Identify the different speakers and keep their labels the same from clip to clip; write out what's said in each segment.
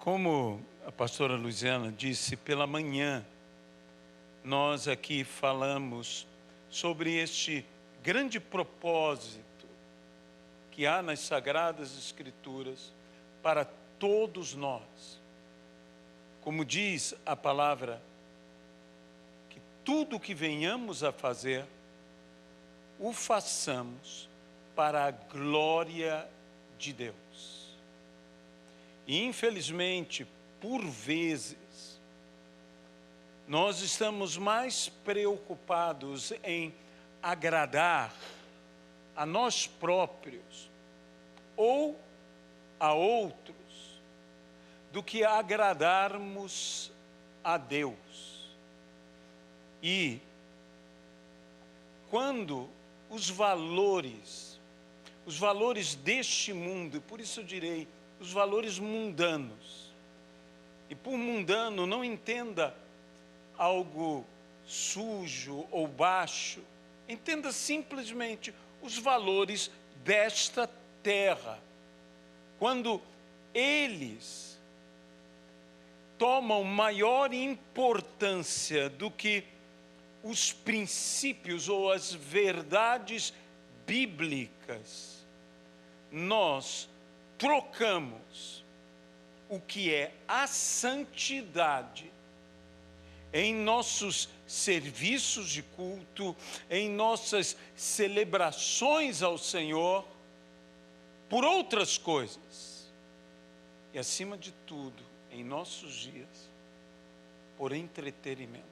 Speaker 1: Como a pastora Luiziana disse, pela manhã, nós aqui falamos sobre este grande propósito que há nas Sagradas Escrituras para todos nós. Como diz a palavra, que tudo que venhamos a fazer, o façamos para a glória de Deus. E infelizmente, por vezes, nós estamos mais preocupados em agradar a nós próprios ou a outros do que agradarmos a Deus. E quando os valores deste mundo, por isso eu direi, os valores mundanos, e por mundano não entenda algo sujo ou baixo, entenda simplesmente os valores desta terra. Quando eles tomam maior importância do que os princípios ou as verdades bíblicas, nós trocamos o que é a santidade em nossos serviços de culto, em nossas celebrações ao Senhor, por outras coisas. E acima de tudo, em nossos dias, por entretenimento.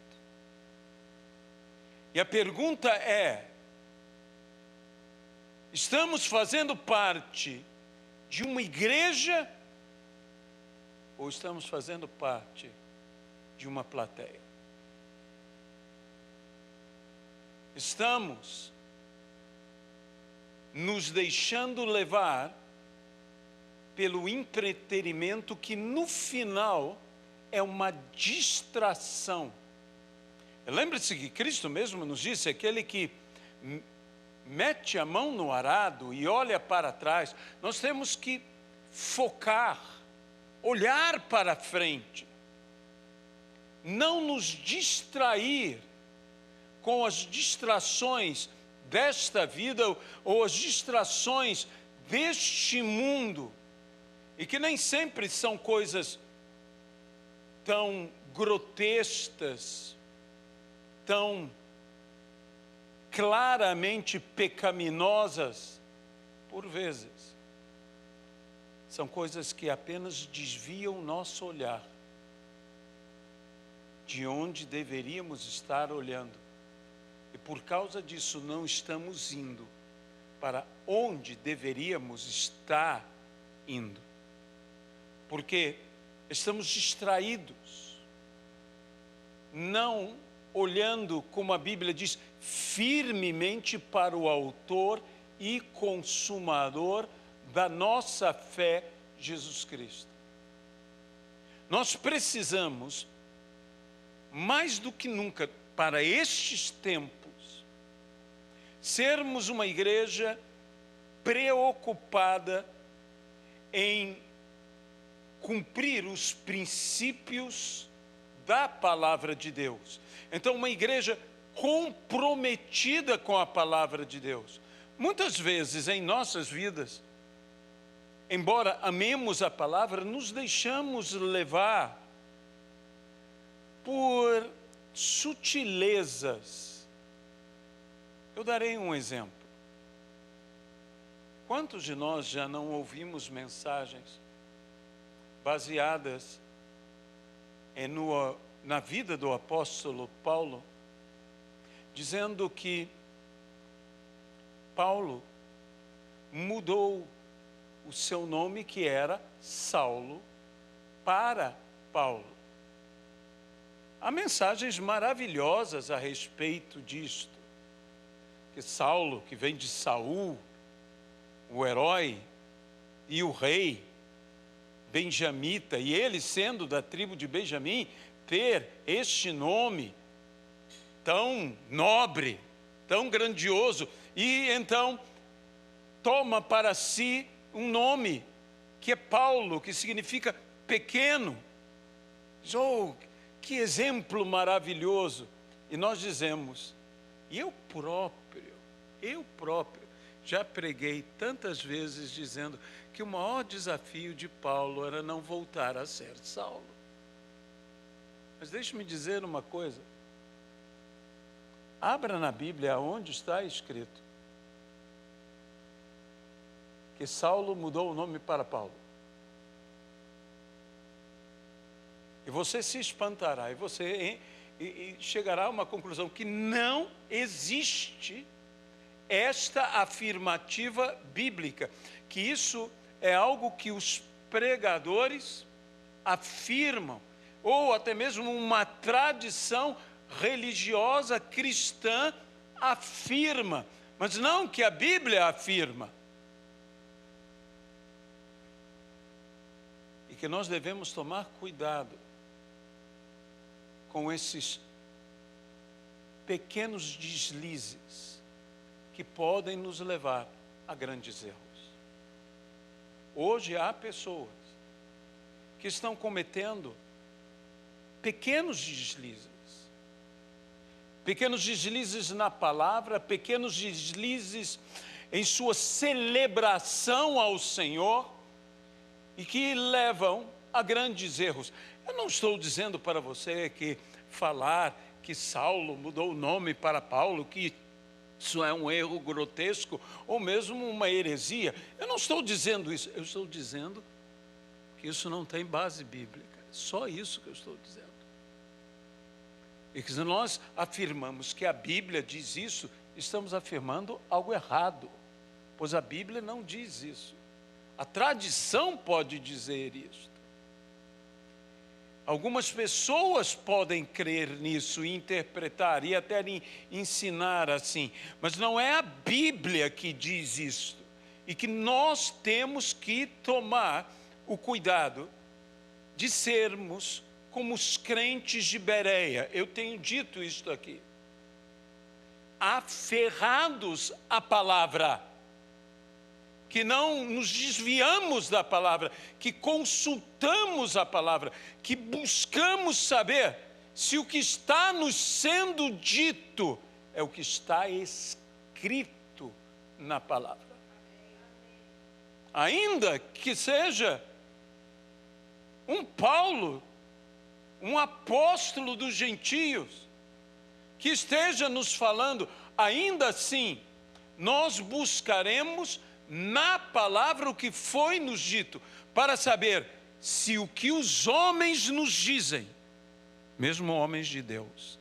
Speaker 1: E a pergunta é: estamos fazendo parte de uma igreja ou estamos fazendo parte de uma plateia? Estamos nos deixando levar pelo entretenimento que no final é uma distração. Lembre-se que Cristo mesmo nos disse: aquele que mete a mão no arado e olha para trás. Nós temos que focar, olhar para frente, não nos distrair com as distrações desta vida ou as distrações deste mundo, e que nem sempre são coisas tão grotescas, tão claramente pecaminosas. Por vezes são coisas que apenas desviam nosso olhar de onde deveríamos estar olhando, e por causa disso não estamos indo para onde deveríamos estar indo, porque estamos distraídos, não olhando, como a Bíblia diz, firmemente para o autor e consumador da nossa fé, Jesus Cristo. Nós precisamos, mais do que nunca, para estes tempos, sermos uma igreja preocupada em cumprir os princípios da palavra de Deus. Então, uma igreja comprometida com a palavra de Deus. Muitas vezes em nossas vidas, embora amemos a palavra, nos deixamos levar por sutilezas. Eu darei um exemplo. Quantos de nós já não ouvimos mensagens baseadas na vida do apóstolo Paulo, dizendo que Paulo mudou o seu nome, que era Saulo, para Paulo? Há mensagens maravilhosas a respeito disto. Que Saulo, que vem de Saul, o herói, e o rei benjamita, e ele sendo da tribo de Benjamim, ter este nome tão nobre, tão grandioso, e então toma para si um nome que é Paulo, que significa pequeno. Oh, que exemplo maravilhoso. E nós dizemos, e eu próprio, já preguei tantas vezes dizendo que o maior desafio de Paulo era não voltar a ser Saulo. Mas deixe-me dizer uma coisa. Abra na Bíblia onde está escrito que Saulo mudou o nome para Paulo. E você se espantará, e você chegará a uma conclusão que não existe esta afirmativa bíblica, que isso é algo que os pregadores afirmam, ou até mesmo uma tradição religiosa cristã afirma, mas não que a Bíblia afirma. E que nós devemos tomar cuidado com esses pequenos deslizes que podem nos levar a grandes erros. Hoje há pessoas que estão cometendo pequenos deslizes na palavra, pequenos deslizes em sua celebração ao Senhor e que levam a grandes erros. Eu não estou dizendo para você que falar que Saulo mudou o nome para Paulo, que isso é um erro grotesco ou mesmo uma heresia. Eu não estou dizendo isso, eu estou dizendo que isso não tem base bíblica. Só isso que eu estou dizendo. E que se nós afirmamos que a Bíblia diz isso, estamos afirmando algo errado, pois a Bíblia não diz isso. A tradição pode dizer isso. Algumas pessoas podem crer nisso e interpretar e até ensinar assim, mas não é a Bíblia que diz isso. E que nós temos que tomar o cuidado de sermos como os crentes de Bereia. Eu tenho dito isto aqui. Aferrados à palavra. Que não nos desviamos da palavra, que consultamos a palavra, que buscamos saber se o que está nos sendo dito é o que está escrito na palavra. Ainda que seja um Paulo, um apóstolo dos gentios, que esteja nos falando, ainda assim, nós buscaremos na palavra o que foi nos dito, para saber se o que os homens nos dizem, mesmo homens de Deus,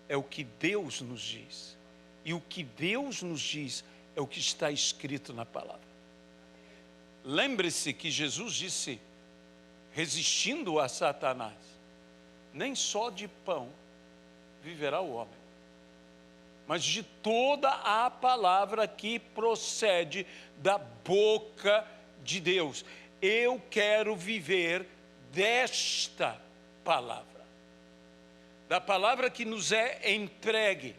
Speaker 1: é o que Deus nos diz. E o que Deus nos diz é o que está escrito na palavra. Lembre-se que Jesus disse, resistindo a Satanás, nem só de pão viverá o homem, mas de toda a palavra que procede da boca de Deus. Eu quero viver desta palavra, da palavra que nos é entregue,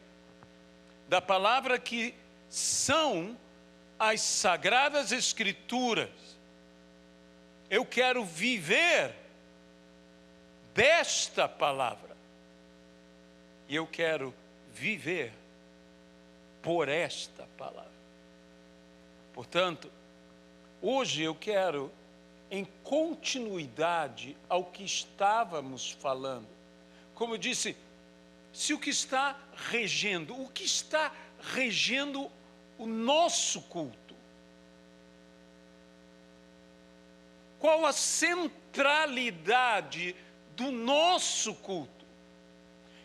Speaker 1: da palavra que são as sagradas escrituras. Eu quero viver desta palavra, e eu quero viver por esta palavra. Portanto, hoje eu quero, em continuidade ao que estávamos falando, como eu disse, se o que está regendo o nosso culto, qual a centralidade do nosso culto?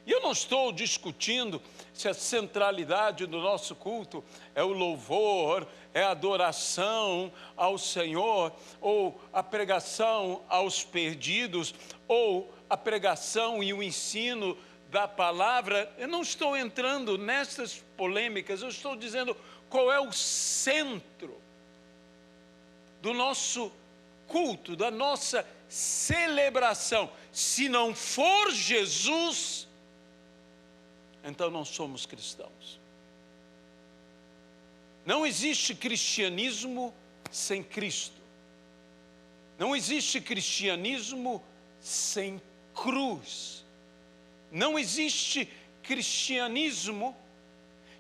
Speaker 1: E eu não estou discutindo se a centralidade do nosso culto é o louvor, é a adoração ao Senhor, ou a pregação aos perdidos, ou a pregação e o ensino da palavra. Eu não estou entrando nessas polêmicas, eu estou dizendo qual é o centro do nosso culto, da nossa celebração. Se não for Jesus, então não somos cristãos. Não existe cristianismo sem Cristo. Não existe cristianismo sem cruz. Não existe cristianismo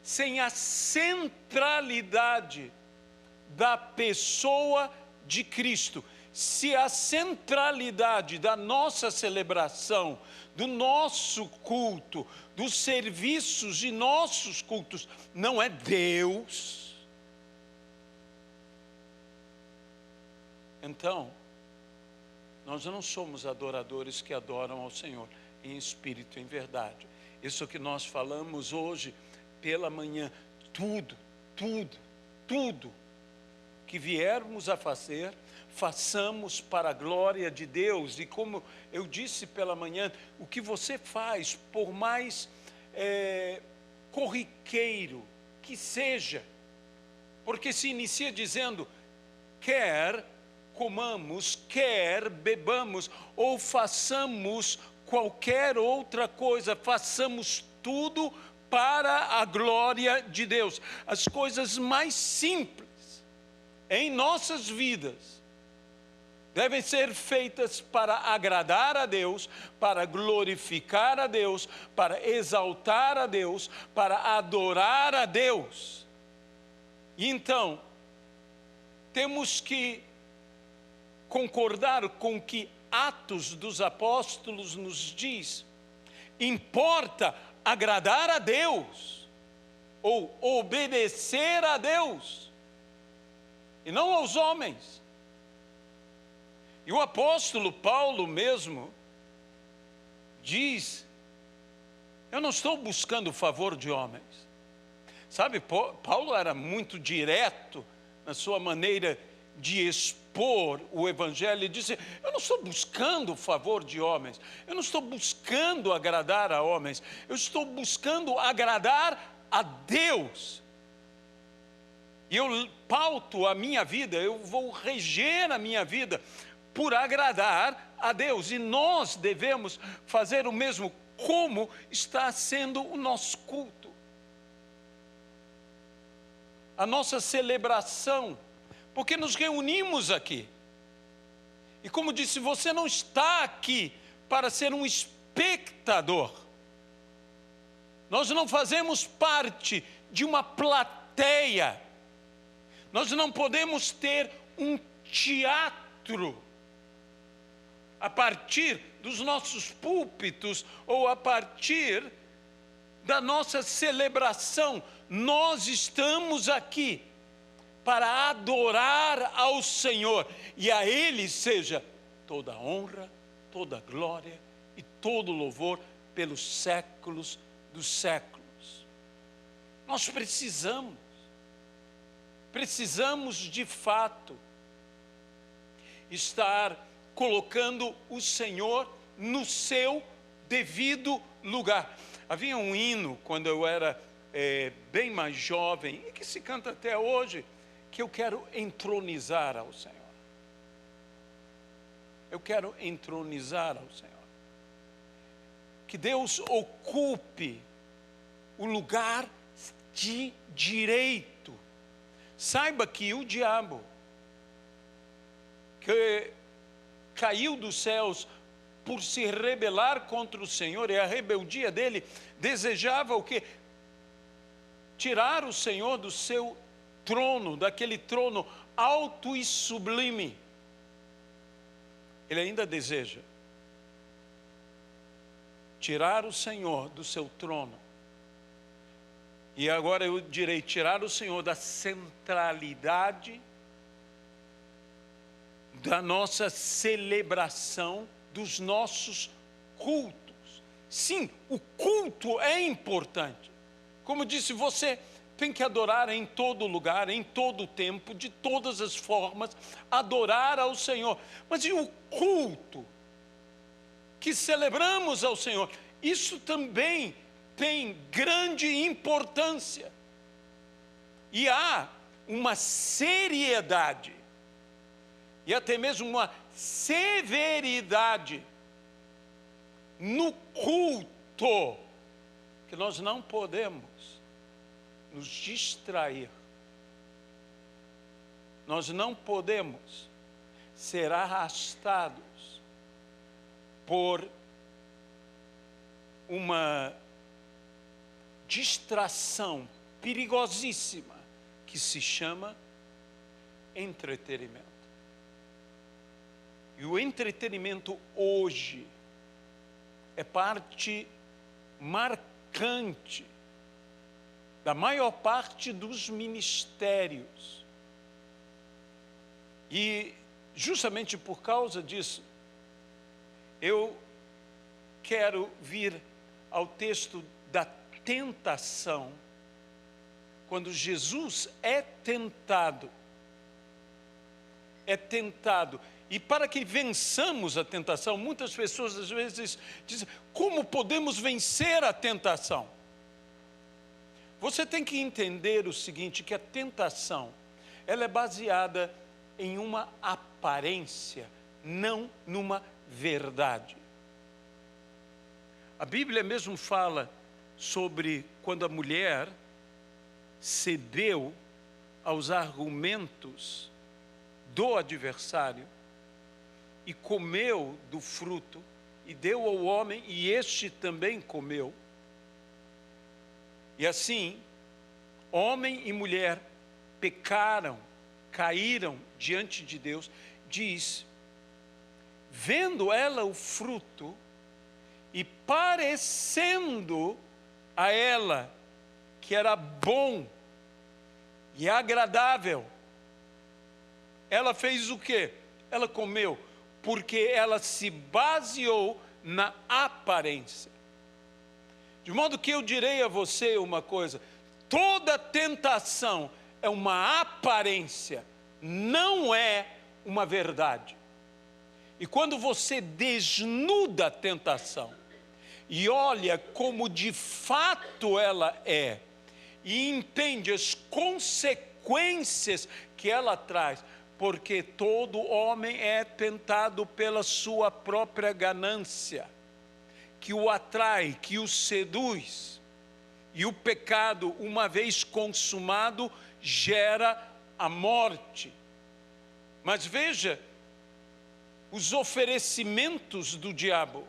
Speaker 1: sem a centralidade da pessoa de Cristo. Se a centralidade da nossa celebração, do nosso culto, dos serviços de nossos cultos não é Deus, então nós não somos adoradores que adoram ao Senhor em espírito e em verdade. Isso que nós falamos hoje pela manhã, tudo que viermos a fazer, façamos para a glória de Deus. E como eu disse pela manhã, o que você faz, por mais corriqueiro que seja, porque se inicia dizendo, quer comamos, quer bebamos, ou façamos qualquer outra coisa, façamos tudo para a glória de Deus. As coisas mais simples em nossas vidas devem ser feitas para agradar a Deus, para glorificar a Deus, para exaltar a Deus, para adorar a Deus. E então, temos que concordar com o que Atos dos Apóstolos nos diz. Importa agradar a Deus, ou obedecer a Deus, e não aos homens. E o apóstolo Paulo mesmo diz, eu não estou buscando o favor de homens. Sabe, Paulo era muito direto na sua maneira de expor o evangelho. Ele disse, eu não estou buscando o favor de homens, eu não estou buscando agradar a homens, eu estou buscando agradar a Deus. E eu pauto a minha vida, eu vou reger a minha vida por agradar a Deus. E nós devemos fazer o mesmo, como está sendo o nosso culto, a nossa celebração, porque nos reunimos aqui. E como disse, você não está aqui para ser um espectador. Nós não fazemos parte de uma plateia. Nós não podemos ter um teatro a partir dos nossos púlpitos ou a partir da nossa celebração. Nós estamos aqui para adorar ao Senhor, e a Ele seja toda honra, toda glória e todo louvor pelos séculos dos séculos. Nós precisamos de fato estar colocando o Senhor no seu devido lugar. Havia um hino quando eu era bem mais jovem, e que se canta até hoje, que eu quero entronizar ao Senhor. Eu quero entronizar ao Senhor. Que Deus ocupe o lugar de direito. Saiba que o diabo, que caiu dos céus por se rebelar contra o Senhor, e a rebeldia dele desejava o quê? Tirar o Senhor do seu trono, daquele trono alto e sublime. Ele ainda deseja tirar o Senhor do seu trono. E agora eu direi, tirar o Senhor da centralidade da nossa celebração, dos nossos cultos. Sim, o culto é importante. Como disse, você tem que adorar em todo lugar, em todo tempo, de todas as formas, adorar ao Senhor. Mas e o culto que celebramos ao Senhor? Isso também tem grande importância. E há uma seriedade, e até mesmo uma severidade no culto, que nós não podemos nos distrair. Nós não podemos ser arrastados por uma distração perigosíssima que se chama entretenimento. E o entretenimento hoje é parte marcante da maior parte dos ministérios. E justamente por causa disso, eu quero vir ao texto da tentação, quando Jesus é tentado. É tentado. E para que vençamos a tentação, muitas pessoas às vezes dizem, como podemos vencer a tentação? Você tem que entender o seguinte, que a tentação, ela é baseada em uma aparência, não numa verdade. A Bíblia mesmo fala sobre quando a mulher cedeu aos argumentos do adversário e comeu do fruto e deu ao homem e este também comeu. E assim, homem e mulher pecaram, caíram diante de Deus. Diz, vendo ela o fruto e parecendo a ela que era bom e agradável, ela fez o quê? Ela comeu, porque ela se baseou na aparência. De modo que eu direi a você uma coisa, toda tentação é uma aparência, não é uma verdade. E quando você desnuda a tentação e olha como de fato ela é, e entende as consequências que ela traz, porque todo homem é tentado pela sua própria ganância, que o atrai, que o seduz. E o pecado, uma vez consumado, gera a morte. Mas veja, os oferecimentos do diabo.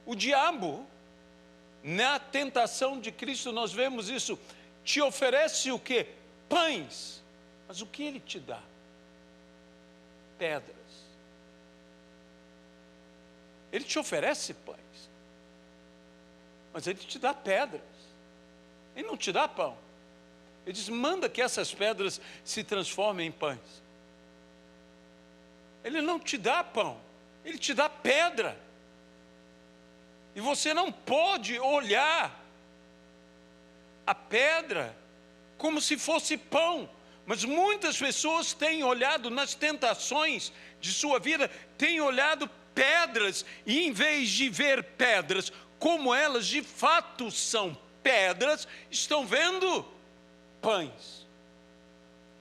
Speaker 1: O diabo, na tentação de Cristo, nós vemos isso, te oferece o quê? Pães. Mas o que ele te dá? Pedras. Ele te oferece pães, mas ele te dá pedras. Ele não te dá pão. Ele diz, manda que essas pedras se transformem em pães. Ele não te dá pão, ele te dá pedra. E você não pode olhar a pedra como se fosse pão. Mas muitas pessoas têm olhado nas tentações de sua vida, têm olhado pedras, e em vez de ver pedras como elas de fato são pedras, estão vendo pães.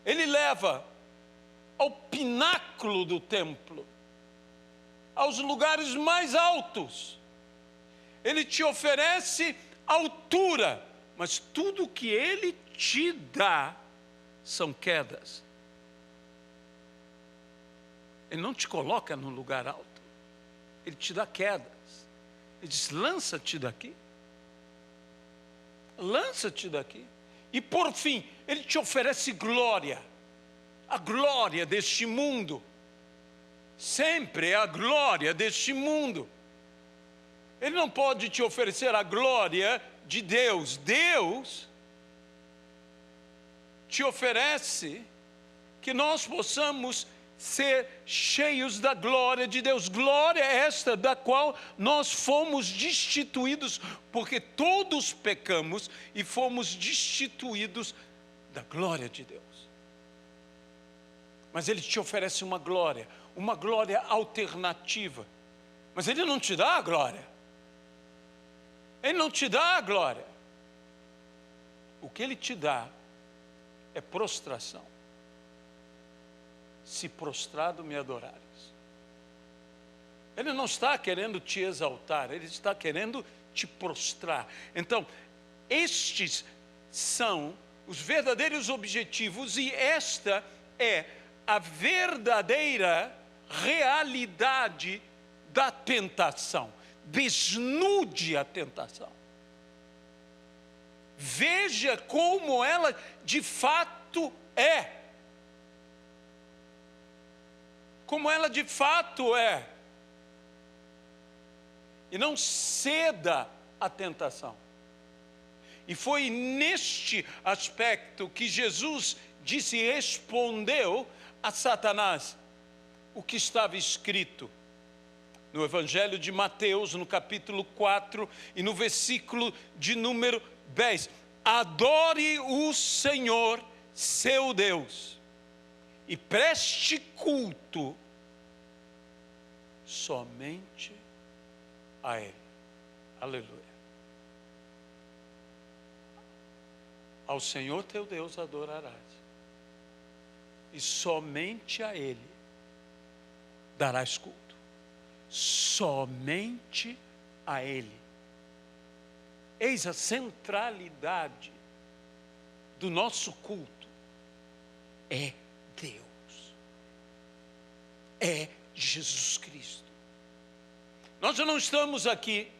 Speaker 1: Ele leva ao pináculo do templo, aos lugares mais altos. Ele te oferece altura, mas tudo que ele te dá são quedas. Ele não te coloca num lugar alto, ele te dá quedas. Ele diz, lança-te daqui. Lança-te daqui. E por fim, ele te oferece glória. A glória deste mundo. Sempre é a glória deste mundo. Ele não pode te oferecer a glória de Deus. Deus te oferece que nós possamos ser cheios da glória de Deus. Glória esta da qual nós fomos destituídos, porque todos pecamos e fomos destituídos da glória de Deus. Mas ele te oferece uma glória alternativa. Mas ele não te dá a glória. Ele não te dá a glória. O que ele te dá é prostração. Se prostrado me adorares. Ele não está querendo te exaltar, ele está querendo te prostrar. Então, estes são os verdadeiros objetivos, e esta é a verdadeira realidade da tentação. Desnude a tentação. Veja como ela de fato é. Como ela de fato é. E não ceda à tentação. E foi neste aspecto que Jesus respondeu a Satanás o que estava escrito no Evangelho de Mateus, no capítulo 4 e no versículo de número 10. Adore o Senhor, seu Deus, e preste culto somente a Ele. Aleluia. Ao Senhor teu Deus adorarás, e somente a Ele darás culto. Somente a Ele. Eis a centralidade do nosso culto. É Deus. É Jesus Cristo. Nós já não estamos aqui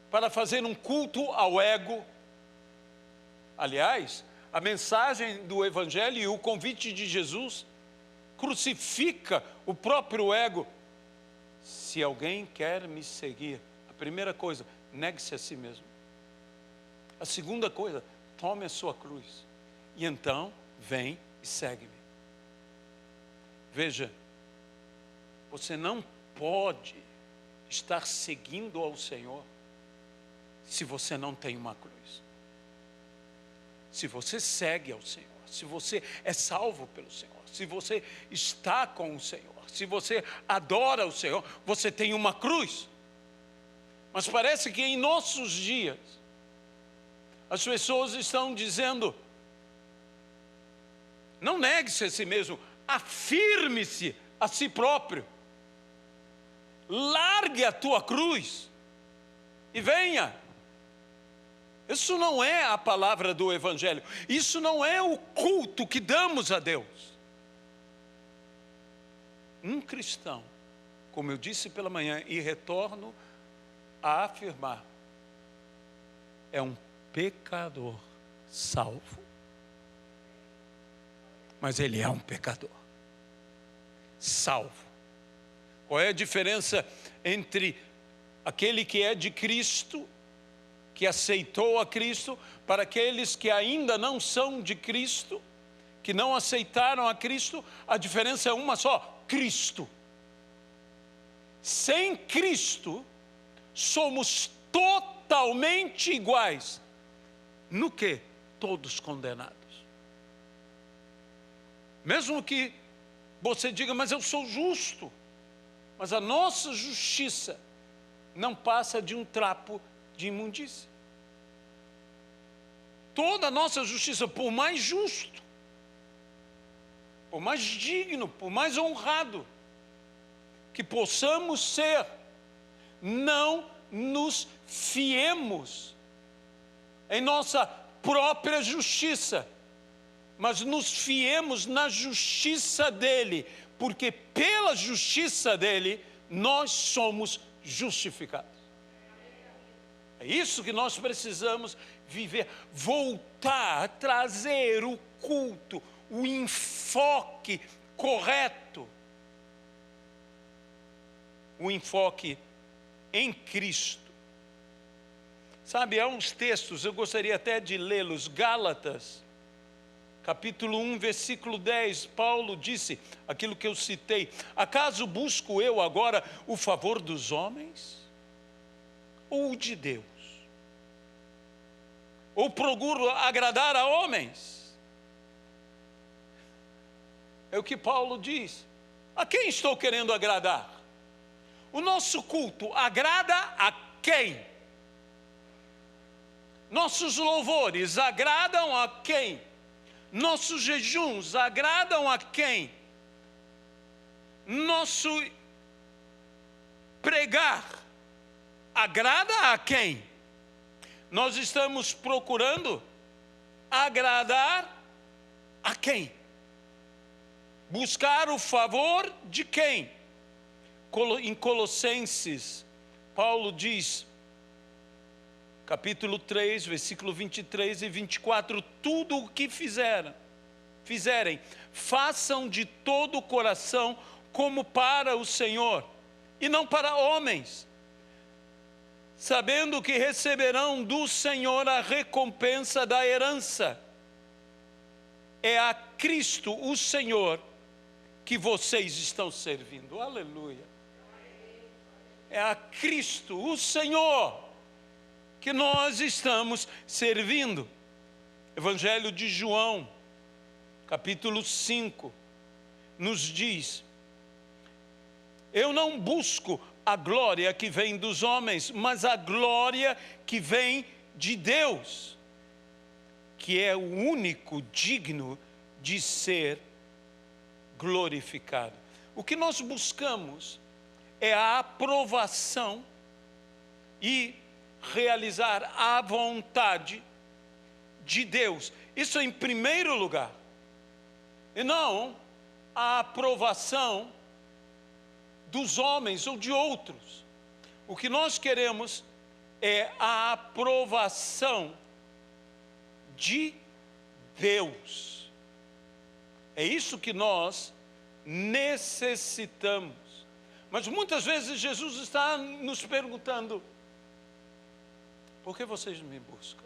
Speaker 1: para fazer um culto ao ego. Aliás, a mensagem do Evangelho e o convite de Jesus crucifica o próprio ego. Se alguém quer me seguir, a primeira coisa, negue-se a si mesmo. A segunda coisa, tome a sua cruz. E então, vem e segue-me. Veja, você não pode estar seguindo ao Senhor se você não tem uma cruz. Se você segue ao Senhor, se você é salvo pelo Senhor, se você está com o Senhor, se você adora o Senhor, você tem uma cruz. Mas parece que em nossos dias, as pessoas estão dizendo, não negue-se a si mesmo, afirme-se a si próprio. Largue a tua cruz e venha. Isso não é a palavra do Evangelho. Isso não é o culto que damos a Deus. Um cristão, como eu disse pela manhã e retorno a afirmar, é um pecador salvo. Mas ele é um pecador salvo. Qual é a diferença entre aquele que é de Cristo, que aceitou a Cristo, para aqueles que ainda não são de Cristo, que não aceitaram a Cristo? A diferença é uma só: Cristo. Sem Cristo, somos totalmente iguais. No que? Todos condenados. Mesmo que você diga, mas eu sou justo. Mas a nossa justiça não passa de um trapo de imundícia. Toda a nossa justiça, por mais justo, por mais digno, por mais honrado que possamos ser, não nos fiemos em nossa própria justiça, mas nos fiemos na justiça dele, porque pela justiça dele nós somos justificados. É isso que nós precisamos viver, voltar a trazer o culto, o enfoque correto, o enfoque em Cristo. Sabe, há uns textos, eu gostaria até de lê-los. Gálatas, capítulo 1, versículo 10, Paulo disse, aquilo que eu citei: acaso busco eu agora o favor dos homens ou o de Deus? Ou procuro agradar a homens? É o que Paulo diz. A quem estou querendo agradar? O nosso culto agrada a quem? Nossos louvores agradam a quem? Nossos jejuns agradam a quem? Nosso pregar agrada a quem? Nós estamos procurando agradar a quem? Buscar o favor de quem? Em Colossenses, Paulo diz, capítulo 3, versículo 23 e 24, tudo o que fizerem, façam de todo o coração como para o Senhor, e não para homens, sabendo que receberão do Senhor a recompensa da herança. É a Cristo, o Senhor, que vocês estão servindo. Aleluia. É a Cristo, o Senhor, que nós estamos servindo. Evangelho de João, capítulo 5, nos diz: eu não busco a glória que vem dos homens, mas a glória que vem de Deus, que é o único digno de ser glorificado. O que nós buscamos é a aprovação e realizar a vontade de Deus. Isso em primeiro lugar. E não a aprovação dos homens ou de outros. O que nós queremos é a aprovação de Deus. É isso que nós necessitamos. Mas muitas vezes Jesus está nos perguntando: por que vocês me buscam?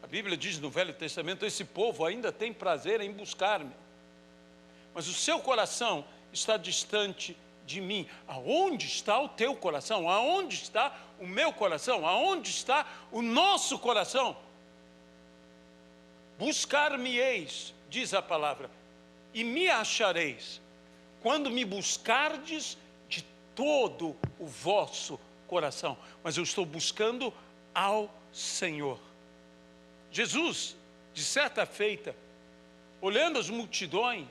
Speaker 1: A Bíblia diz no Velho Testamento: esse povo ainda tem prazer em buscar-me, mas o seu coração está distante de mim. Aonde está o teu coração? Aonde está o meu coração? Aonde está o nosso coração? Buscar-me-eis, diz a palavra, e me achareis, quando me buscardes de todo o vosso coração. Mas eu estou buscando ao Senhor. Jesus, de certa feita, olhando as multidões,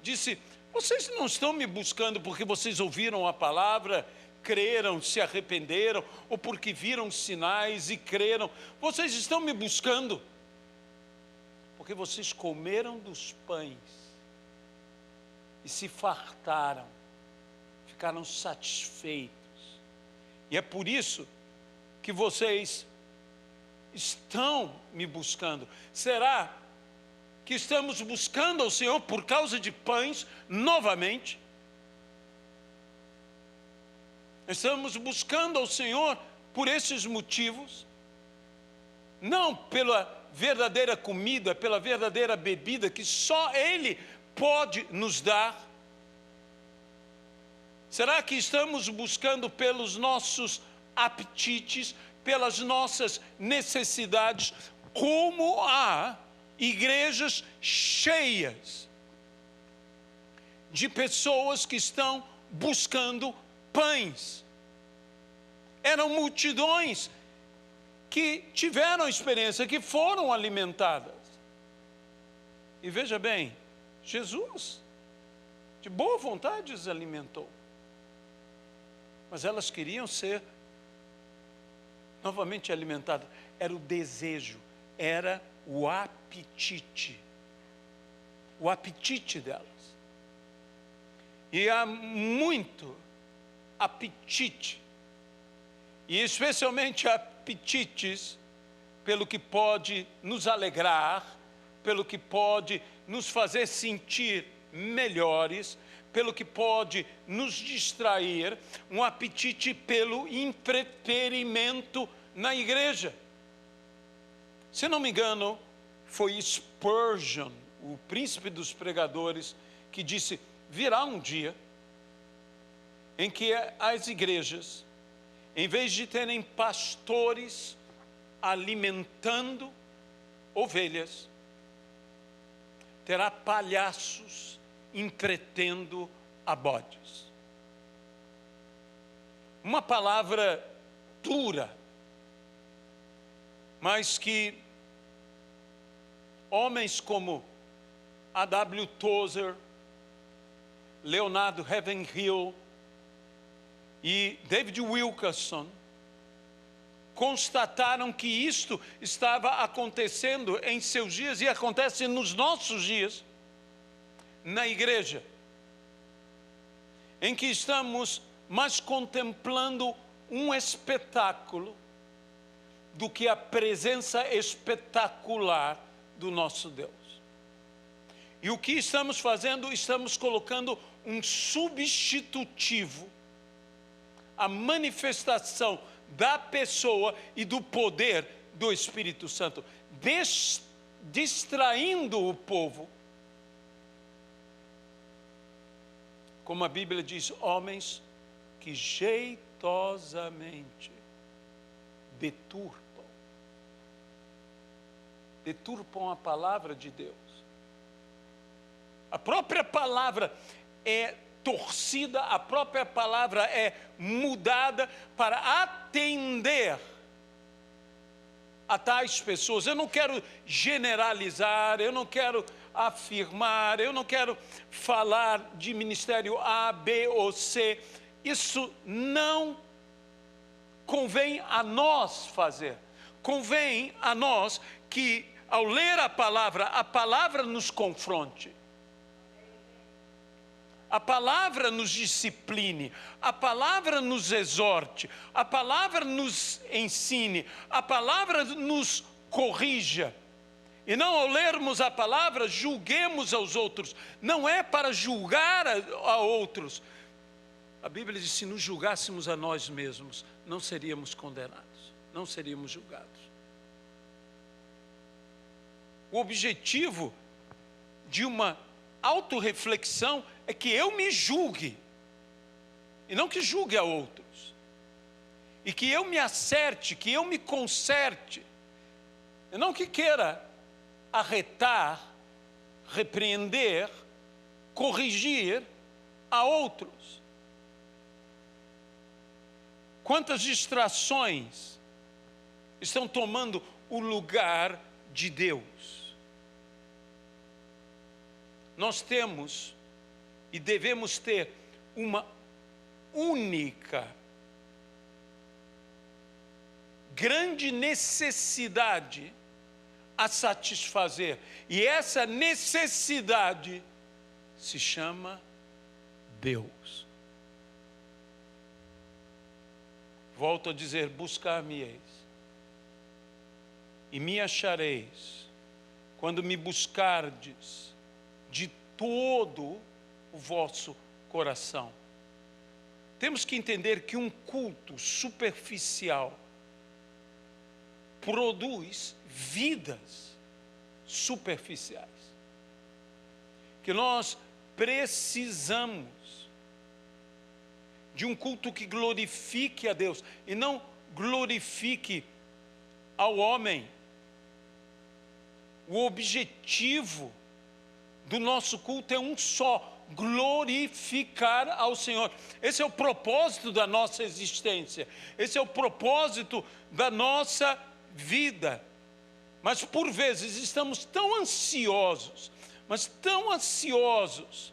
Speaker 1: disse: vocês não estão me buscando porque vocês ouviram a palavra, creram, se arrependeram, ou porque viram sinais e creram. Vocês estão me buscando porque vocês comeram dos pães e se fartaram, ficaram satisfeitos. E é por isso que vocês estão me buscando. Será que estamos buscando ao Senhor por causa de pães novamente? Estamos buscando ao Senhor por esses motivos? Não pela verdadeira comida, pela verdadeira bebida que só Ele pode nos dar? Será que estamos buscando pelos nossos apetites, pelas nossas necessidades, como há igrejas cheias de pessoas que estão buscando pães? Eram multidões que tiveram experiência, que foram alimentadas. E veja bem, Jesus, de boa vontade, os alimentou. Mas elas queriam ser novamente alimentadas. Era o desejo, era o apetite delas. E há muito apetite, e especialmente apetites pelo que pode nos alegrar, pelo que pode nos fazer sentir melhores, pelo que pode nos distrair, um apetite pelo entretenimento na igreja. Se não me engano, foi Spurgeon, o príncipe dos pregadores, que disse: virá um dia em que as igrejas, em vez de terem pastores alimentando ovelhas, terá palhaços entretendo a bodes. Uma palavra dura, mas que homens como A.W. Tozer, Leonardo Ravenhill e David Wilkerson constataram que isto estava acontecendo em seus dias e acontece nos nossos dias, na igreja, em que estamos mais contemplando um espetáculo do que a presença espetacular do nosso Deus. E o que estamos fazendo? Estamos colocando um substitutivo à manifestação da pessoa e do poder do Espírito Santo, distraindo o povo. Como a Bíblia diz, homens que jeitosamente deturpam a palavra de Deus. A própria palavra é torcida, a própria palavra é mudada para atender a tais pessoas. Eu não quero generalizar, eu não quero afirmar, eu não quero falar de ministério A, B ou C. Isso não convém a nós fazer. Convém a nós que, ao ler a palavra nos confronte. A palavra nos discipline, a palavra nos exorte, a palavra nos ensine, a palavra nos corrija. E não, ao lermos a palavra, julguemos aos outros. Não é para julgar a outros. A Bíblia diz, se nos julgássemos a nós mesmos, não seríamos condenados, não seríamos julgados. O objetivo de uma autorreflexão é que eu me julgue, e não que julgue a outros. E que eu me acerte, que eu me conserte. E não que queira arretar, repreender, corrigir a outros. Quantas distrações estão tomando o lugar de Deus? Nós temos e devemos ter uma única, grande necessidade a satisfazer. E essa necessidade se chama Deus. Volto a dizer, buscar-me-eis e me achareis, quando me buscardes de todo o vosso coração. Temos que entender que um culto superficial produz vidas superficiais. Que nós precisamos de um culto que glorifique a Deus e não glorifique ao homem. O objetivo do nosso culto é um só: glorificar ao Senhor. Esse é o propósito da nossa existência, esse é o propósito da nossa vida. Mas por vezes estamos tão ansiosos, mas tão ansiosos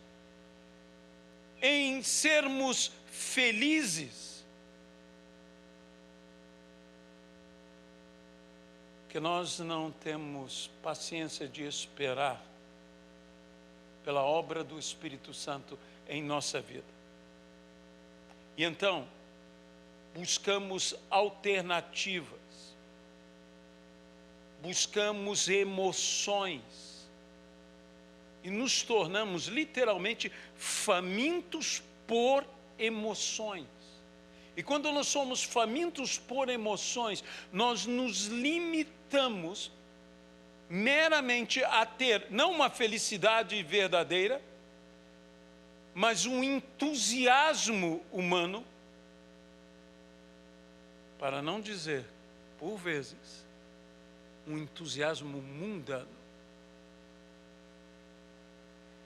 Speaker 1: em sermos felizes, que nós não temos paciência de esperar pela obra do Espírito Santo em nossa vida. E então, buscamos alternativas, buscamos emoções e nos tornamos literalmente famintos por emoções. E quando nós somos famintos por emoções, nós nos limitamos meramente a ter, não uma felicidade verdadeira, mas um entusiasmo humano, para não dizer, por vezes, um entusiasmo mundano.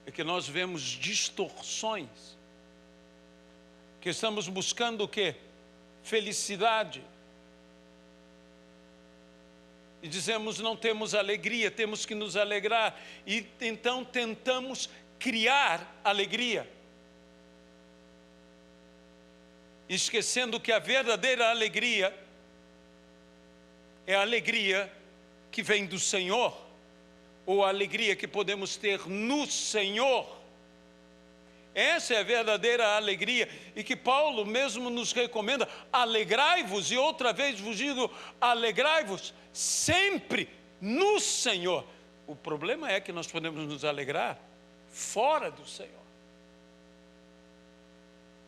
Speaker 1: É que nós vemos distorções, que estamos buscando o quê? Felicidade. E dizemos, não temos alegria, temos que nos alegrar. E então tentamos criar alegria, esquecendo que a verdadeira alegria é a alegria que vem do Senhor, ou a alegria que podemos ter no Senhor. Essa é a verdadeira alegria, e que Paulo mesmo nos recomenda: alegrai-vos, e outra vez vos digo, alegrai-vos sempre no Senhor. O problema é que nós podemos nos alegrar fora do Senhor.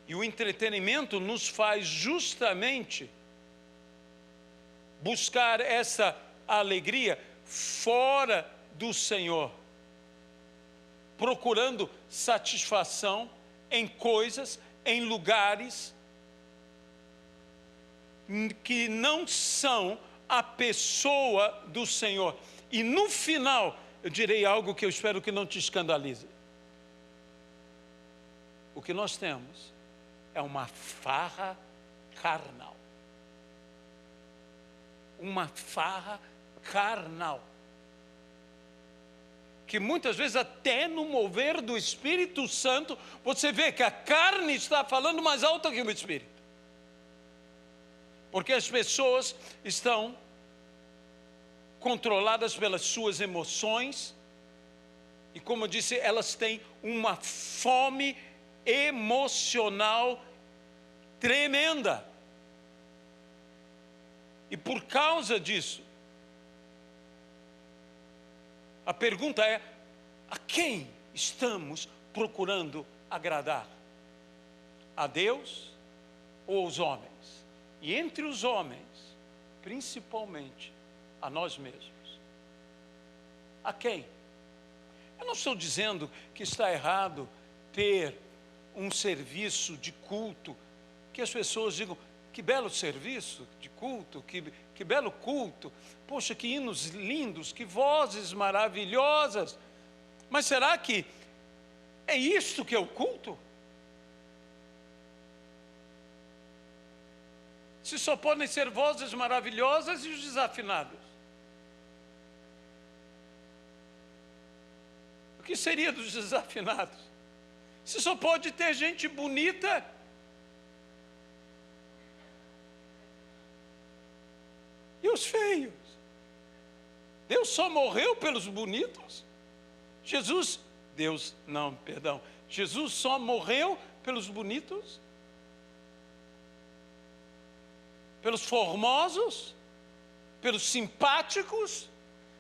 Speaker 1: E o entretenimento nos faz justamente buscar essa alegria fora do Senhor, procurando satisfação em coisas, em lugares que não são a pessoa do Senhor. E no final, eu direi algo que eu espero que não te escandalize. O que nós temos é uma farra carnal. Uma farra carnal. Que muitas vezes até no mover do Espírito Santo, você vê que a carne está falando mais alto que o Espírito. Porque as pessoas estão controladas pelas suas emoções, e como eu disse, elas têm uma fome emocional tremenda. E por causa disso, a pergunta é: a quem estamos procurando agradar? A Deus ou aos homens? E entre os homens, principalmente a nós mesmos. A quem? Eu não estou dizendo que está errado ter um serviço de culto, que as pessoas digam: que belo serviço de culto, que belo culto, poxa, que hinos lindos, que vozes maravilhosas. Mas será que é isto que é o culto? Se só podem ser vozes maravilhosas e os desafinados, o que seria dos desafinados? Se só pode ter gente bonita, e os feios? Deus só morreu pelos bonitos? Jesus só morreu pelos bonitos? Pelos formosos? Pelos simpáticos?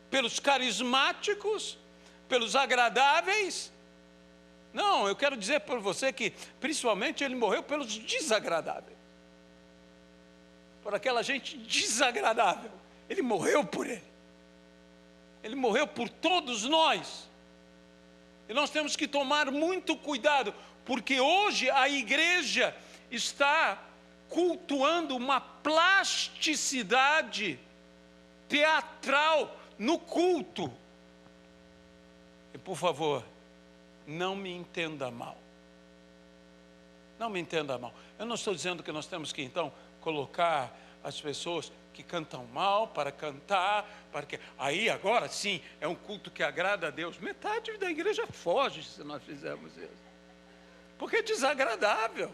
Speaker 1: Pelos carismáticos? Pelos agradáveis? Não, eu quero dizer para você que, principalmente, ele morreu pelos desagradáveis. Por aquela gente desagradável. Ele morreu por ele. Ele morreu por todos nós. E nós temos que tomar muito cuidado, porque hoje a igreja está cultuando uma plasticidade teatral no culto. E por favor, não me entenda mal. Não me entenda mal. Eu não estou dizendo que nós temos que então colocar as pessoas que cantam mal para cantar, para que aí agora sim é um culto que agrada a Deus. Metade da igreja foge se nós fizermos isso, porque é desagradável.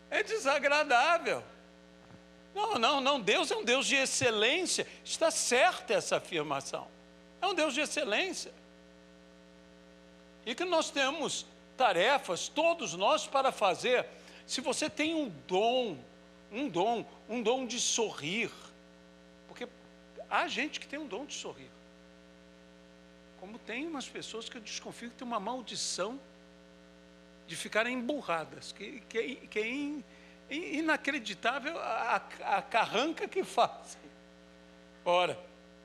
Speaker 1: É desagradável. Não, Deus é um Deus de excelência. Está certa essa afirmação. É um Deus de excelência. E que nós temos tarefas, todos nós, para fazer. Se você tem um dom de sorrir, porque há gente que tem um dom de sorrir, como tem umas pessoas que eu desconfio que tem uma maldição de ficarem emburradas, que é inacreditável a carranca que fazem. Ora,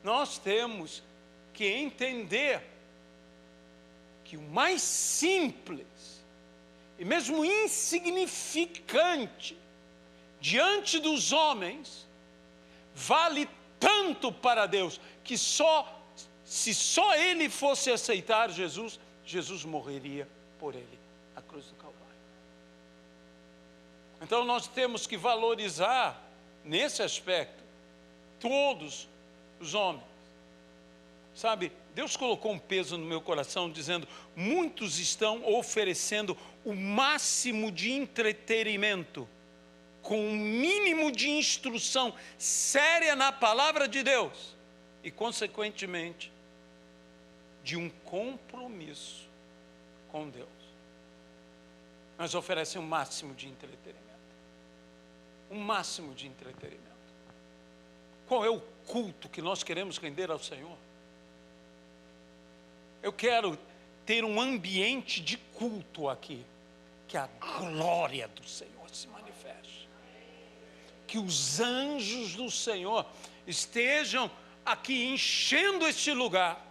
Speaker 1: nós temos que entender que o mais simples e mesmo insignificante diante dos homens vale tanto para Deus, que se só ele fosse aceitar Jesus, Jesus morreria por ele na cruz do Calvário. Então nós temos que valorizar nesse aspecto todos os homens. Sabe, Deus colocou um peso no meu coração dizendo: muitos estão oferecendo o máximo de entretenimento com um mínimo de instrução séria na palavra de Deus e, consequentemente, de um compromisso com Deus. mas oferecem um máximo de entretenimento. Um máximo de entretenimento. Qual é o culto que nós queremos render ao Senhor? Eu quero ter um ambiente de culto aqui, que a glória do Senhor se manifeste. Que os anjos do Senhor estejam aqui enchendo este lugar.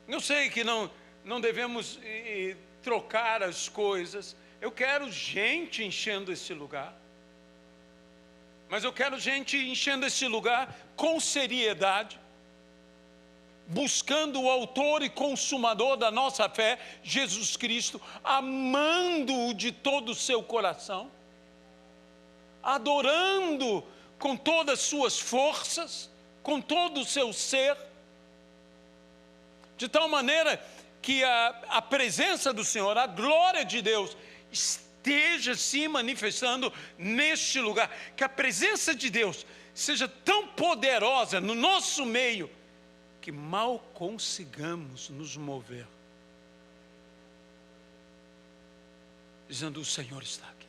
Speaker 1: Eu sei que não devemos trocar as coisas. Eu quero gente enchendo esse lugar. Mas eu quero gente enchendo esse lugar com seriedade, buscando o autor e consumador da nossa fé, Jesus Cristo, amando-o de todo o seu coração, adorando com todas as suas forças, com todo o seu ser, de tal maneira que a presença do Senhor, a glória de Deus, esteja se manifestando neste lugar, que a presença de Deus seja tão poderosa no nosso meio, que mal consigamos nos mover, dizendo: o Senhor está aqui.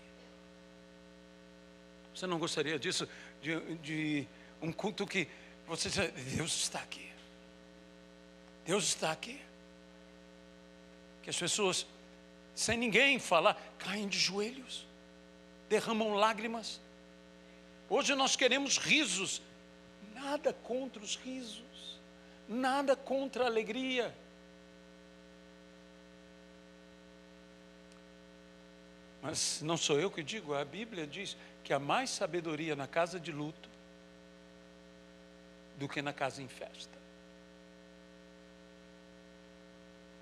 Speaker 1: Você não gostaria disso, de um culto que você diz: Deus está aqui, Deus está aqui, que as pessoas, sem ninguém falar, caem de joelhos, derramam lágrimas. Hoje nós queremos risos, nada contra os risos, nada contra a alegria. Mas não sou eu que digo, a Bíblia diz que há mais sabedoria na casa de luto do que na casa em festa.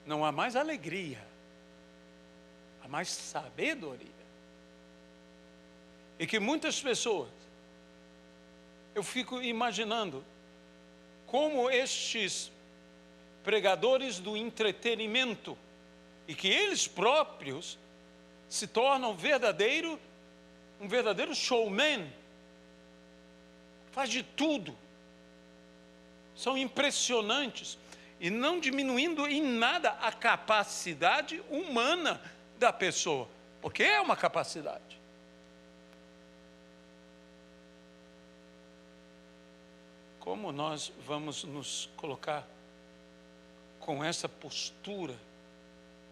Speaker 1: Não há mais alegria, há mais sabedoria. E que muitas pessoas, eu fico imaginando como estes pregadores do entretenimento, e que eles próprios se tornam um verdadeiro showman, faz de tudo, são impressionantes, e não diminuindo em nada a capacidade humana da pessoa, porque é uma capacidade. Como nós vamos nos colocar com essa postura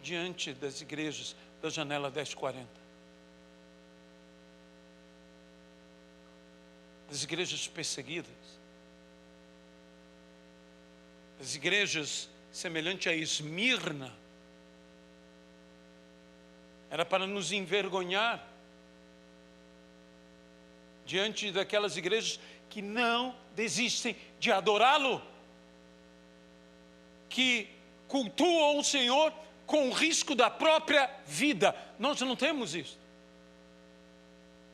Speaker 1: diante das igrejas da janela 1040? Das igrejas perseguidas, das igrejas semelhantes a Esmirna. Era para nos envergonhar diante daquelas igrejas que não desistem de adorá-lo, que cultuam o Senhor com o risco da própria vida. Nós não temos isso.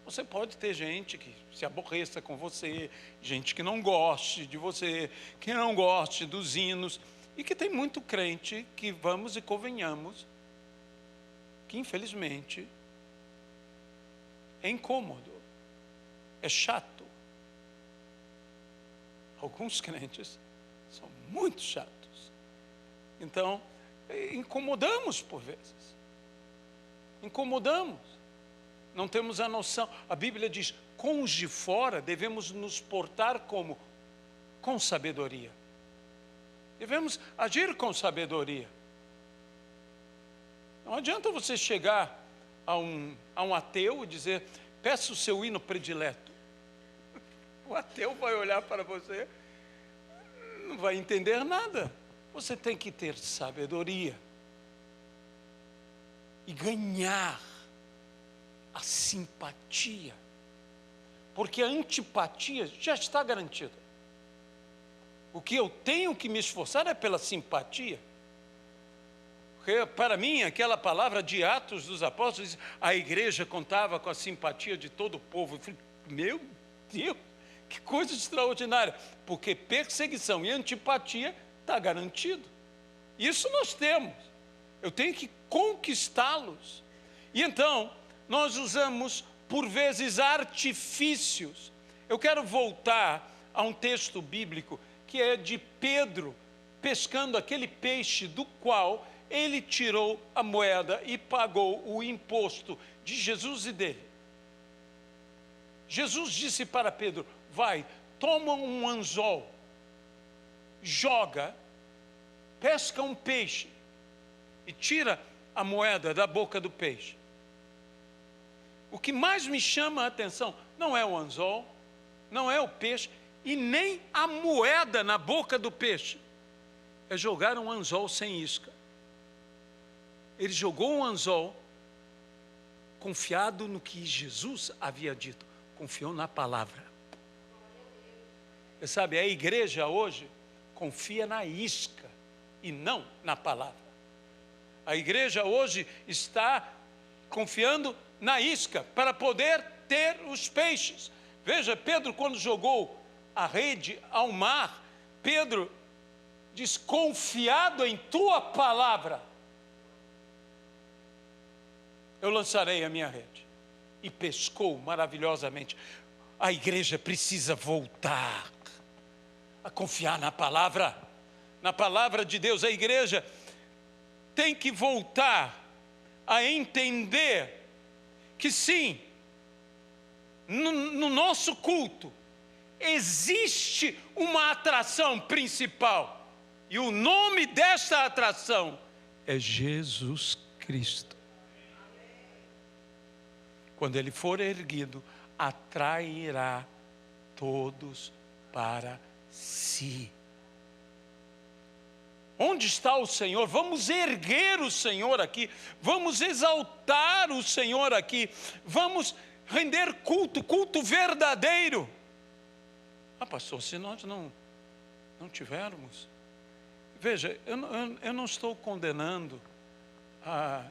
Speaker 1: Você pode ter gente que se aborreça com você, gente que não goste de você, que não goste dos hinos, e que tem muito crente que, vamos e convenhamos, que infelizmente é incômodo, é chato. Alguns crentes são muito chatos. Então, incomodamos por vezes. Incomodamos. Não temos a noção. A Bíblia diz: com os de fora devemos nos portar como? Com sabedoria. Devemos agir com sabedoria. Não adianta você chegar a um ateu e dizer: peça o seu hino predileto. O ateu vai olhar para você, não vai entender nada. Você tem que ter sabedoria e ganhar a simpatia, porque a antipatia já está garantida. O que eu tenho que me esforçar é pela simpatia. Porque, para mim, aquela palavra de Atos dos Apóstolos, a igreja contava com a simpatia de todo o povo. Eu falei: meu Deus, que coisa extraordinária, porque perseguição e antipatia está garantido. Isso nós temos. Eu tenho que conquistá-los. E então, nós usamos, por vezes, artifícios. Eu quero voltar a um texto bíblico que é de Pedro pescando aquele peixe do qual ele tirou a moeda e pagou o imposto de Jesus e dele. Jesus disse para Pedro: vai, toma um anzol, joga, pesca um peixe e tira a moeda da boca do peixe. O que mais me chama a atenção não é o anzol, não é o peixe e nem a moeda na boca do peixe. É jogar um anzol sem isca. Ele jogou um anzol confiado no que Jesus havia dito, confiou na palavra. Você sabe, a igreja hoje confia na isca e não na palavra. A igreja hoje está confiando na isca para poder ter os peixes. Veja, Pedro, quando jogou a rede ao mar, Pedro diz: confiado em tua palavra, eu lançarei a minha rede. E pescou maravilhosamente. A igreja precisa voltar a confiar na palavra de Deus. A igreja tem que voltar a entender que sim, no nosso culto existe uma atração principal, e o nome desta atração é Jesus Cristo. Quando ele for erguido, atrairá todos para si. Onde está o Senhor? Vamos erguer o Senhor aqui, vamos exaltar o Senhor aqui, vamos render culto verdadeiro. Ah, pastor, se nós não tivermos... Veja, eu não estou condenando a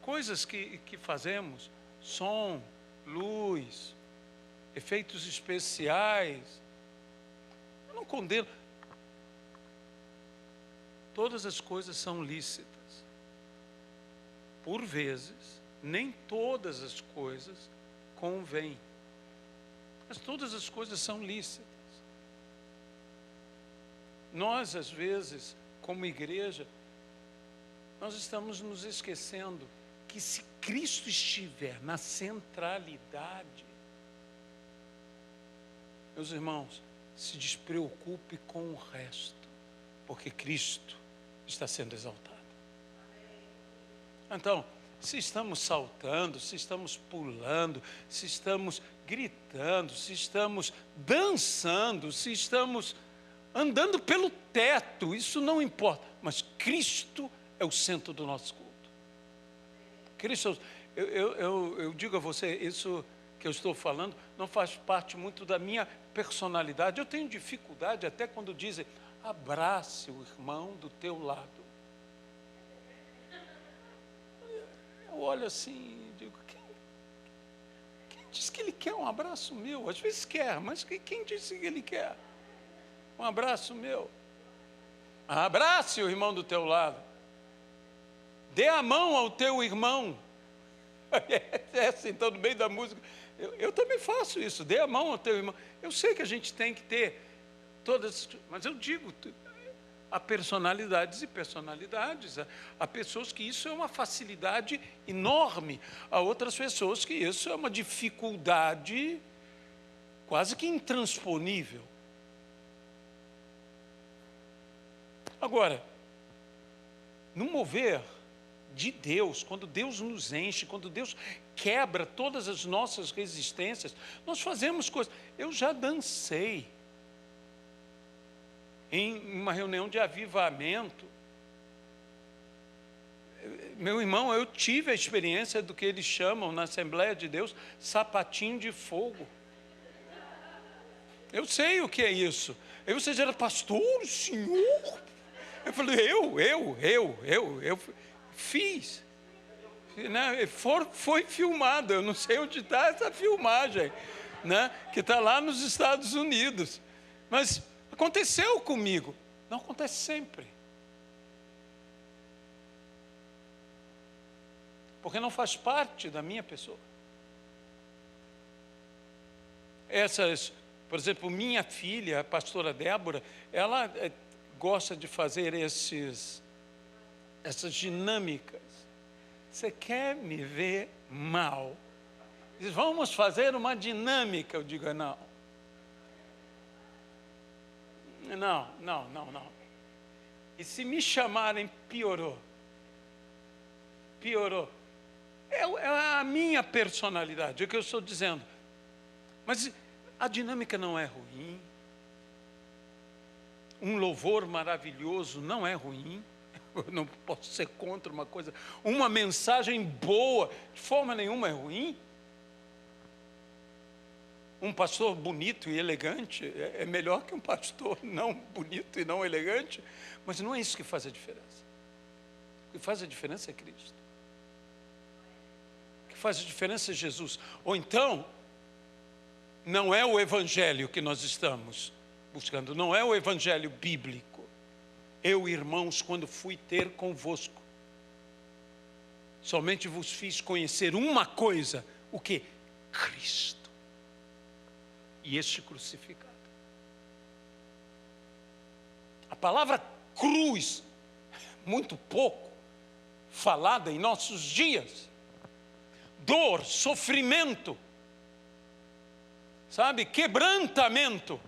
Speaker 1: coisas que fazemos, som, luz, efeitos especiais. Eu não condeno. Todas as coisas são lícitas. Por vezes, nem todas as coisas convêm. Mas todas as coisas são lícitas. Nós, às vezes, como igreja, nós estamos nos esquecendo que se Cristo estiver na centralidade, meus irmãos, se despreocupe com o resto, porque Cristo está sendo exaltado. Então, se estamos saltando, se estamos pulando, se estamos gritando, se estamos dançando, se estamos andando pelo teto, isso não importa, mas Cristo é o centro do nosso culto. Cristo, eu digo a você, isso que eu estou falando não faz parte muito da minha personalidade. Eu tenho dificuldade até quando dizem: abrace o irmão do teu lado. Eu olho assim e digo: quem disse que ele quer um abraço meu? Às vezes quer, mas quem disse que ele quer um abraço meu? Abrace o irmão do teu lado. Dê a mão ao teu irmão. É assim, então no meio da música, eu também faço isso, dê a mão ao teu irmão. Eu sei que a gente tem que ter todas, mas eu digo, há personalidades e personalidades. Há pessoas que isso é uma facilidade enorme, há outras pessoas que isso é uma dificuldade quase que intransponível. Agora, no mover de Deus, quando Deus nos enche, quando Deus quebra todas as nossas resistências, nós fazemos coisas. Eu já dancei em uma reunião de avivamento. Meu irmão, eu tive a experiência do que eles chamam na Assembleia de Deus sapatinho de fogo. Eu sei o que é isso. Aí você já era pastor, senhor? Eu falei, eu fiz. Né? Foi filmado, eu não sei onde está essa filmagem, né? Que está lá nos Estados Unidos. Mas aconteceu comigo. Não acontece sempre. Porque não faz parte da minha pessoa. Essas, por exemplo, minha filha, a pastora Débora, ela gosta de fazer essas dinâmicas. Você quer me ver mal? Diz, vamos fazer uma dinâmica. Eu digo, não. Não. E se me chamarem, piorou. É a minha personalidade, é o que eu estou dizendo. Mas a dinâmica não é ruim. Um louvor maravilhoso não é ruim. Eu não posso ser contra uma coisa. Uma mensagem boa, de forma nenhuma é ruim. Um pastor bonito e elegante é melhor que um pastor não bonito e não elegante. Mas não é isso que faz a diferença. O que faz a diferença é Cristo. O que faz a diferença é Jesus. Ou então, não é o evangelho que nós estamos buscando, não é o evangelho bíblico. Eu, irmãos, quando fui ter convosco, somente vos fiz conhecer uma coisa, o que? Cristo e este crucificado. A palavra cruz, muito pouco falada em nossos dias. Dor, sofrimento, sabe, quebrantamento.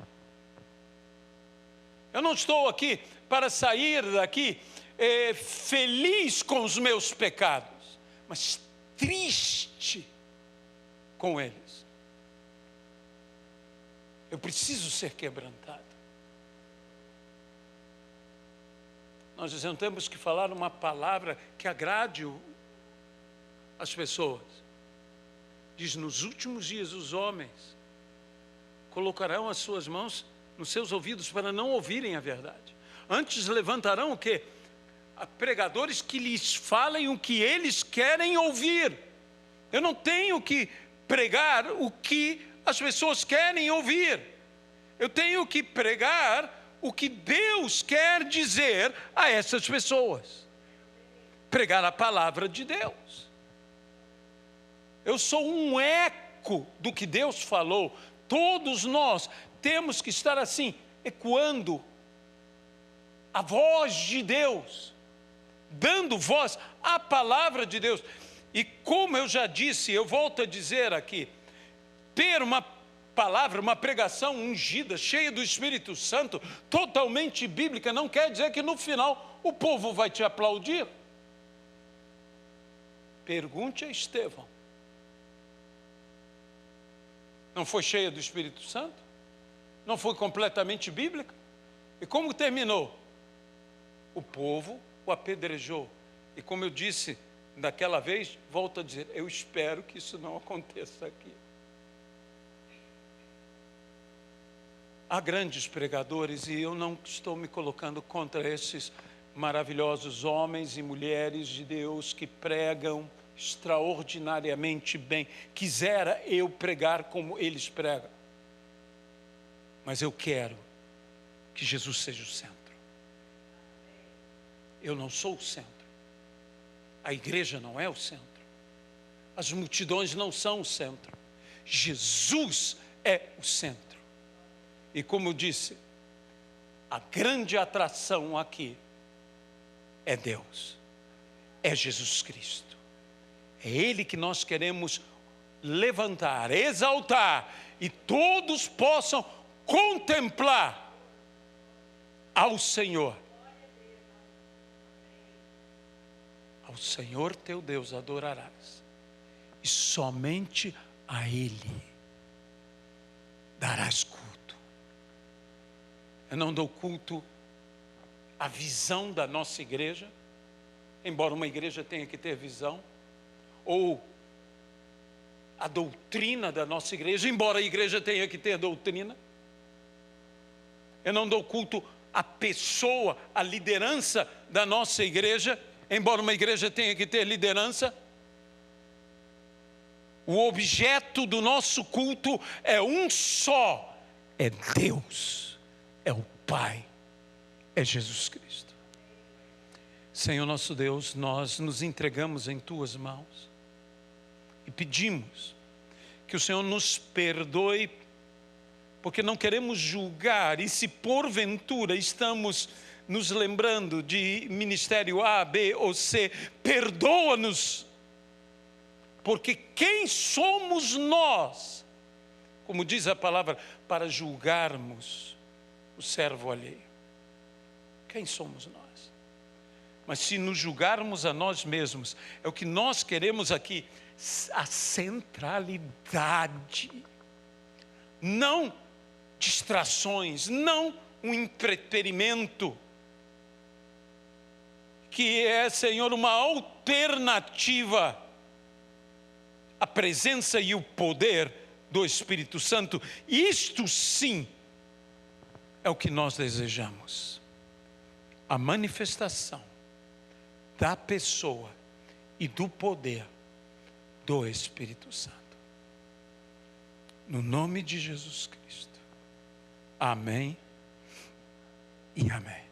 Speaker 1: Eu não estou aqui para sair daqui feliz com os meus pecados, mas triste com eles. Eu preciso ser quebrantado. Nós não temos que falar uma palavra que agrade as pessoas. Diz, nos últimos dias os homens colocarão as suas mãos nos seus ouvidos para não ouvirem a verdade. Antes levantarão o quê? Pregadores que lhes falem o que eles querem ouvir. Eu não tenho que pregar o que as pessoas querem ouvir. Eu tenho que pregar o que Deus quer dizer a essas pessoas. Pregar a palavra de Deus. Eu sou um eco do que Deus falou. Todos nós temos que estar assim, ecoando a voz de Deus, dando voz à palavra de Deus. E como eu já disse, eu volto a dizer aqui, ter uma palavra, uma pregação ungida, cheia do Espírito Santo, totalmente bíblica, não quer dizer que no final o povo vai te aplaudir. Pergunte a Estevão. Não foi cheia do Espírito Santo? Não foi completamente bíblica? E como terminou? O povo o apedrejou. E como eu disse daquela vez, volto a dizer, eu espero que isso não aconteça aqui. Há grandes pregadores, e eu não estou me colocando contra esses maravilhosos homens e mulheres de Deus que pregam extraordinariamente bem. Quisera eu pregar como eles pregam. Mas eu quero que Jesus seja o centro. Eu não sou o centro. A igreja não é o centro. As multidões não são o centro. Jesus é o centro. E como eu disse, a grande atração aqui é Deus. É Jesus Cristo. É Ele que nós queremos levantar, exaltar, e todos possam contemplar ao Senhor. Ao Senhor teu Deus adorarás, e somente a Ele darás culto. Eu não dou culto à visão da nossa igreja, embora uma igreja tenha que ter visão, ou a doutrina da nossa igreja, embora a igreja tenha que ter doutrina. Eu não dou culto à pessoa, à liderança da nossa igreja, embora uma igreja tenha que ter liderança. O objeto do nosso culto é um só, é Deus, é o Pai, é Jesus Cristo. Senhor nosso Deus, nós nos entregamos em Tuas mãos e pedimos que o Senhor nos perdoe, porque não queremos julgar, e se porventura estamos nos lembrando de ministério A, B ou C, perdoa-nos, porque quem somos nós, como diz a palavra, para julgarmos o servo alheio? Quem somos nós? Mas se nos julgarmos a nós mesmos, é o que nós queremos aqui, a centralidade, não distrações, não um entretenimento, que é, Senhor, uma alternativa à presença e o poder do Espírito Santo. Isto sim é o que nós desejamos, a manifestação da pessoa e do poder do Espírito Santo. No nome de Jesus Cristo. Amém e amém.